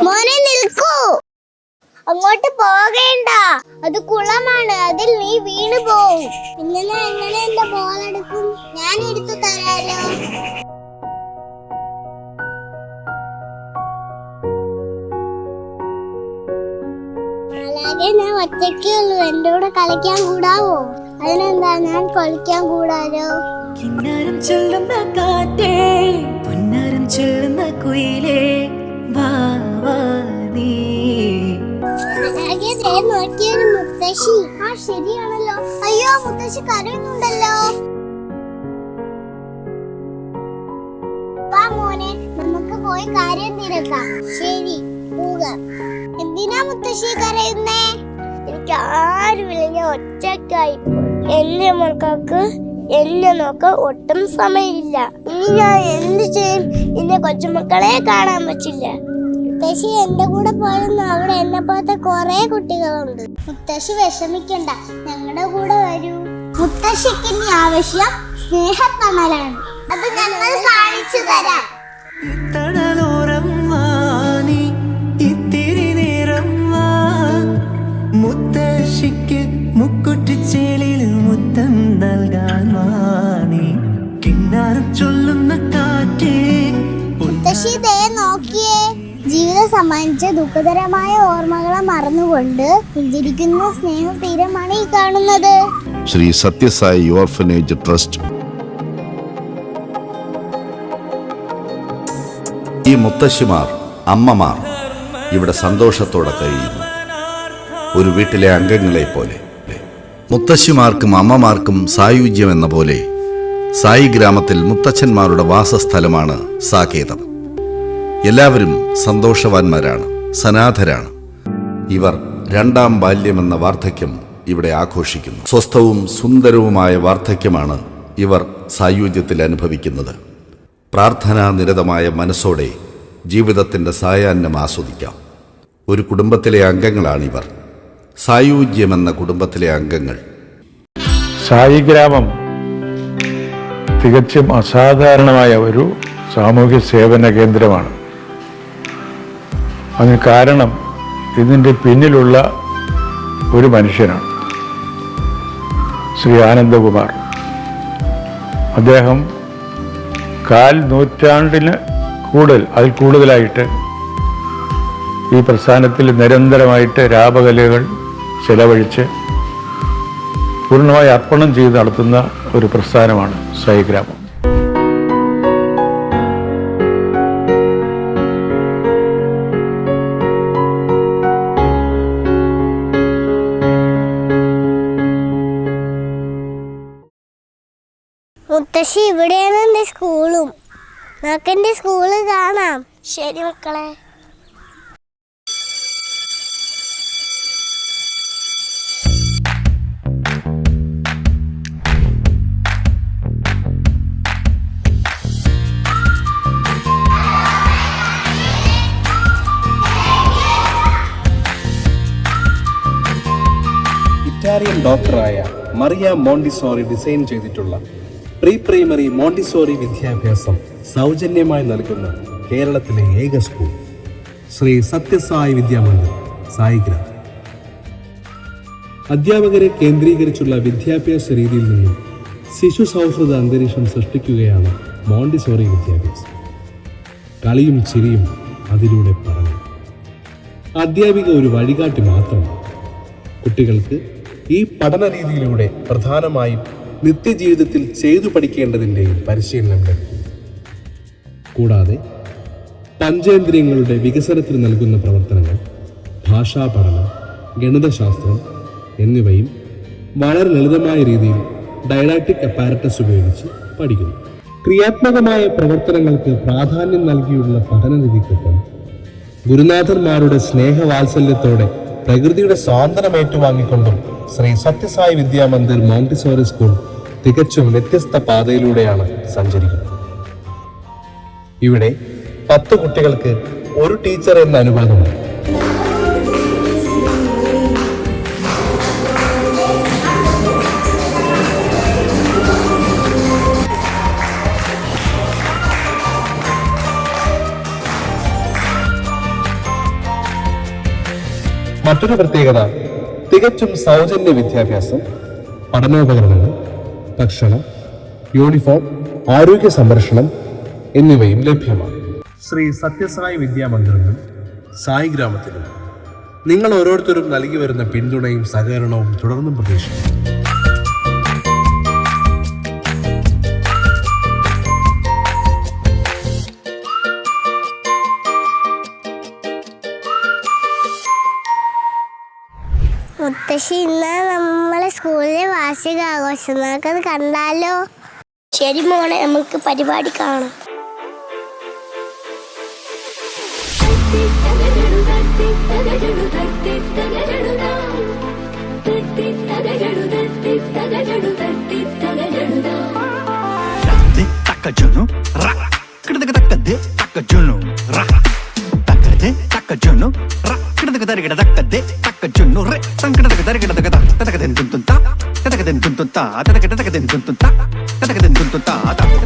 മോനെ നിൽക്കൂ, അങ്ങോട്ട് പോകേണ്ട. അത് കുളമാണ്, അതിൽ നീ വീണു പോവും. പിന്നെ ഞാൻ എങ്ങനെ എന്റെ ബോൾ എടുക്കും? ഞാൻ എടുത്തു തരാലോ. അല്ലാതെ ഞാൻ ഒറ്റയ്ക്കേ ഉള്ളൂ, എന്റെ കൂടെ കളിക്കാൻ കൂടാവോ? അതിനെന്താ, ഞാൻ കളിക്കാൻ കൂടാലോ. കിന്നാരം ചൊല്ലുന്ന കാറ്റേ, പൊന്നാരം ചൊല്ലുന്ന കുയിലേ, വാ വാ നീ. നോക്കിയൊരു മുത്തശ്ശി. ആ ശരിയാണല്ലോ. അയ്യോ, മുത്തശ്ശി കരയുന്നുണ്ടല്ലോ. വാ മോനെ, നമുക്ക് പോയി കാര്യം തിരക്കാം. ശരി, പോകാം. എന്തിനാ മുത്തശ്ശി കരയുന്നേ? എനിക്ക് ആരുമില്ല, ഞാൻ ഒറ്റയ്ക്കായി. എന്റെ മക്കൾക്ക് എന്നെ നോക്കാൻ ഒട്ടും സമയമില്ല. ഇനി ഞാൻ എന്ത് ചെയ്യും? എന്റെ കൊച്ചുമക്കളെ കാണാൻ പറ്റില്ല. മുത്തശ്ശി എന്റെ കൂടെ പോരുന്നു, അവിടെ എന്നെ പോലത്തെ കുറെ കുട്ടികളുണ്ട്. മുത്തശ്ശി വിഷമിക്കണ്ട, ഞങ്ങളുടെ കൂടെ വരൂ. മുത്തശ്ശിക്ക് ഇനി ആവശ്യം സ്നേഹത്തണലാണ്, അത് ഞങ്ങൾ കാണിച്ചു തരാം. മുത്തശ്ശിക്ക് മുക്കുറ്റിച്ചേലിൽ മുത്തം നൽകാൻ വാണി, കിന്നാരം ചൊല്ലുന്ന കാറ്റേ. മുത്തശ്ശി ദേ നോക്കിയേ, ജീവിതം സമ്മാനിച്ച ദുഃഖകരമായ ഓർമ്മകളെ മറന്നുകൊണ്ട് പുഞ്ചിരിക്കുന്ന സ്നേഹ തീരമാണ് ഈ കാണുന്നത്. Sri Sathya Sai orphanage trust. ഈ മുത്തശ്ശിമാർ, അമ്മമാർ ഇവിടെ സന്തോഷത്തോടെ കഴിയുന്നു, ഒരു വീട്ടിലെ അംഗങ്ങളെ പോലെ. മുത്തശ്ശിമാർക്കും അമ്മമാർക്കും സായുജ്യം എന്ന പോലെ സായി ഗ്രാമത്തിൽ മുത്തച്ഛന്മാരുടെ വാസസ്ഥലമാണ് സാകേതം. എല്ലാവരും സന്തോഷവാന്മാരാണ്, സനാഥരാണ്. ഇവർ രണ്ടാം ബാല്യമെന്ന വാർദ്ധക്യം ഇവിടെ ആഘോഷിക്കുന്നു. സ്വസ്ഥവും സുന്ദരവുമായ വാർദ്ധക്യമാണ് ഇവർ സായുജ്യത്തിൽ അനുഭവിക്കുന്നത്. പ്രാർത്ഥനാനിരതമായ മനസ്സോടെ ജീവിതത്തിൻ്റെ സായാഹ്നം ആസ്വദിക്കാം. ഒരു കുടുംബത്തിലെ അംഗങ്ങളാണിവർ, സായുജ്യമെന്ന കുടുംബത്തിലെ അംഗങ്ങൾ. സായി ഗ്രാമം തികച്ചും അസാധാരണമായ ഒരു സാമൂഹ്യ സേവന കേന്ദ്രമാണ്. അതിന് കാരണം ഇതിൻ്റെ പിന്നിലുള്ള ഒരു മനുഷ്യനാണ്, ശ്രീ ആനന്ദകുമാർ. അദ്ദേഹം 1/4 നൂറ്റാണ്ടിന് അതിൽ കൂടുതലായിട്ട് ഈ പ്രസ്ഥാനത്തിൽ നിരന്തരമായിട്ട് രാപകലുകൾ ചെലവഴിച്ച് പൂർണ്ണമായി അർപ്പണം ചെയ്ത് നടത്തുന്ന ഒരു പ്രസ്ഥാനമാണ് സായി ഗ്രാമം. മുത്തശ്ശി, ഇവിടെയാണ് എൻ്റെ സ്കൂളും. നമുക്ക് എൻ്റെ സ്കൂള് കാണാം. ശരി മക്കളെ. ഇറ്റാലിയൻ ഡോക്ടറായ മറിയ മോണ്ടിസോറി ഡിസൈൻ ചെയ്തിട്ടുള്ള പ്രീ പ്രൈമറി മോണ്ടിസോറി വിദ്യാഭ്യാസം സൗജന്യമായി നൽകുന്ന കേരളത്തിലെ ഏക സ്കൂൾ ശ്രീ സത്യസായി വിദ്യാമന്ദിർ, സായിഗ്രാം. അധ്യാപകരെ കേന്ദ്രീകരിച്ചുള്ള വിദ്യാഭ്യാസ രീതിയിൽ നിന്നും ശിശു സൗഹൃദ അന്തരീക്ഷം സൃഷ്ടിക്കുകയാണ് മോണ്ടിസോറി വിദ്യാഭ്യാസം. കളിയും ചിരിയും അതിലൂടെ പറഞ്ഞു. അധ്യാപിക ഒരു വഴികാട്ടി മാത്രമാണ്. കുട്ടികൾക്ക് ഈ പഠന രീതിയിലൂടെ പ്രധാനമായും നിത്യജീവിതത്തിൽ ചെയ്തു പഠിക്കേണ്ടതിൻ്റെയും പരിശീലനം ലഭിക്കുന്നു. കൂടാതെ പഞ്ചേന്ദ്രിയങ്ങളുടെ വികസനത്തിന് നൽകുന്ന പ്രവർത്തനങ്ങൾ, ഭാഷാ പഠനം, ഗണിതശാസ്ത്രം എന്നിവയും വളരെ ലളിതമായ രീതിയിൽ ഡൈഡാക്റ്റിക് അപ്പാരറ്റസ് ഉപയോഗിച്ച് പഠിക്കുന്നു. ക്രിയാത്മകമായ പ്രവർത്തനങ്ങൾക്ക് പ്രാധാന്യം നൽകിയുള്ള പഠനരീതിക്കൊപ്പം ഗുരുനാഥന്മാരുടെ സ്നേഹവാത്സല്യത്തോടെ പ്രകൃതിയുടെ സ്വാതന്ത്ര്യം ഏറ്റുവാങ്ങിക്കൊണ്ടും ശ്രീ സത്യസായി വിദ്യാമന്ദിർ മോണ്ടിസോറി സ്കൂൾ തികച്ചും വ്യത്യസ്ത പാതയിലൂടെയാണ് സഞ്ചരിക്കുന്നത്. ഇവിടെ 10 കുട്ടികൾക്ക് ഒരു ടീച്ചർ എന്ന അനുപാതമുണ്ട്. മറ്റൊരു പ്രത്യേകത തികച്ചും സൗജന്യ വിദ്യാഭ്യാസം, പഠനോപകരണങ്ങൾ, ഭക്ഷണം, യൂണിഫോം, ആരോഗ്യ സംരക്ഷണം എന്നിവയും ലഭ്യമാണ്. ശ്രീ സത്യസായി വിദ്യാമന്ദിറിനും സായി ഗ്രാമത്തിനും നിങ്ങൾ ഓരോരുത്തരും നൽകി വരുന്ന പിന്തുണയും സഹകരണവും തുടർന്നും പ്രതീക്ഷിക്കുന്നു. മുത്തശ്ശി, ഇന്ന് നമ്മളെ സ്കൂളിലെ വാർഷിക ആഘോഷം, നമുക്കത് കണ്ടാലോ? ശരി മോളെ, നമുക്ക് പരിപാടി കാണാം. Tata